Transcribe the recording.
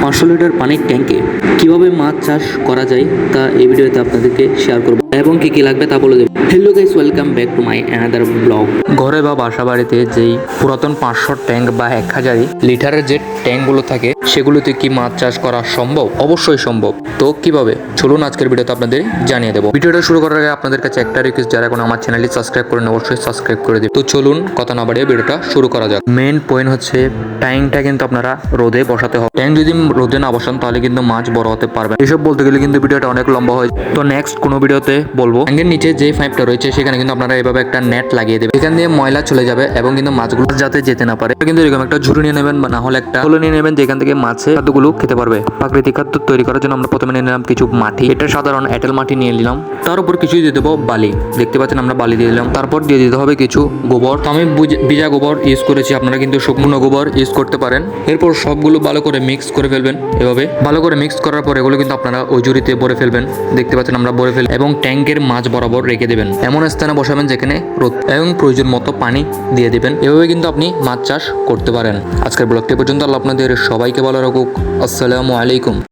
500 litre পানির ট্যাঙ্কে কিভাবে মাছ চাষ করা যায় তা এই ভিডিওতে আপনাদেরকে শেয়ার করব এবং কি লাগবে তা বলে দেব। Hello guys, welcome back to my another blog. ঘরে বা বাসা বাড়িতে যেই পুরাতন 500 ট্যাঙ্ক বা 1000 লিটারের যে ট্যাঙ্কগুলো থাকে সেগুলোতে কি মাছ চাষ করা সম্ভব? অবশ্যই সম্ভব। তো কিভাবে, চলুন আজকের ভিডিওতে আপনাদের জানিয়ে দেবো। ভিডিওটা শুরু করার আগে আপনাদের কাছে একটা রিকোয়েস্ট, যারা এখন আমার চ্যানেলটি সাবস্ক্রাইব করেন অবশ্যই সাবস্ক্রাইব করে দিন। তো চলুন কথা না বাড়িয়ে ভিডিওটা শুরু করা যাক। মেইন পয়েন্ট হচ্ছে ট্যাঙ্কটা কিন্তু আপনারা রোদে বসাতে হবে। ট্যাঙ্ক যদি রোদে না বসান তাহলে কিন্তু মাছ বড় হতে পারবে। এসব বলতে গেলে কিন্তু ভিডিওটা অনেক লম্বা হয়, তো নেক্সট কোনো ভিডিওতে বলবো। ট্যাঙ্কের নিচে যে পাইপটা রয়েছে সেখানে কিন্তু আপনারা এভাবে একটা নেট লাগিয়ে দেবেন। এখান দিয়ে ময়লা চলে যাবে এবং কিন্তু মাছগুলো যাতে যেতে না পারে কিন্তু এরকম একটা ঝুড়ি নিয়ে নেবেন বা না হলে একটা হলো নিয়ে নেবেন, যেখান থেকে মাছের খাদ্যগুলো খেতে পারবে। প্রাকৃতিক খাদ্য তৈরি করার জন্য আমরা প্রথমে নিয়ে নিলাম কিছু মাটি। এটা সাধারণ এঁটেল মাটি নিয়ে নিলাম। তার উপর কিছু দিয়ে দেবো বালি, দেখতে পাচ্ছেন আমরা বালি দিয়ে দিলাম। তারপর দিয়ে দিতে হবে কিছু গোবর। তো আমি ভিজা গোবর ইউজ করেছি, আপনারা কিন্তু শুকনো গোবর ইউজ করতে পারেন। এরপর সবগুলো ভালো করে মিক্স করে ফেলবেন। এভাবে ভালো করে মিক্স করার পর এগুলো কিন্তু আপনারা ওই ঝুড়িতে ভরে ফেলবেন। দেখতে পাচ্ছেন আমরা ভরে ফেল এবং ট্যাঙ্কের মাছ বরাবর রেখে দেবেন। এমন স্থানে বসাবেন যেখানে রোদ এবং প্রয়োজন মতো পানি দিয়ে দিবেন। এভাবে কিন্তু আপনি মাছ চাষ করতে পারেন। আজকের ব্লগটি পর্যন্ত। আল্লাহ আপনাদের সবাইকে ভালো রাখুক। আসসালামু আলাইকুম।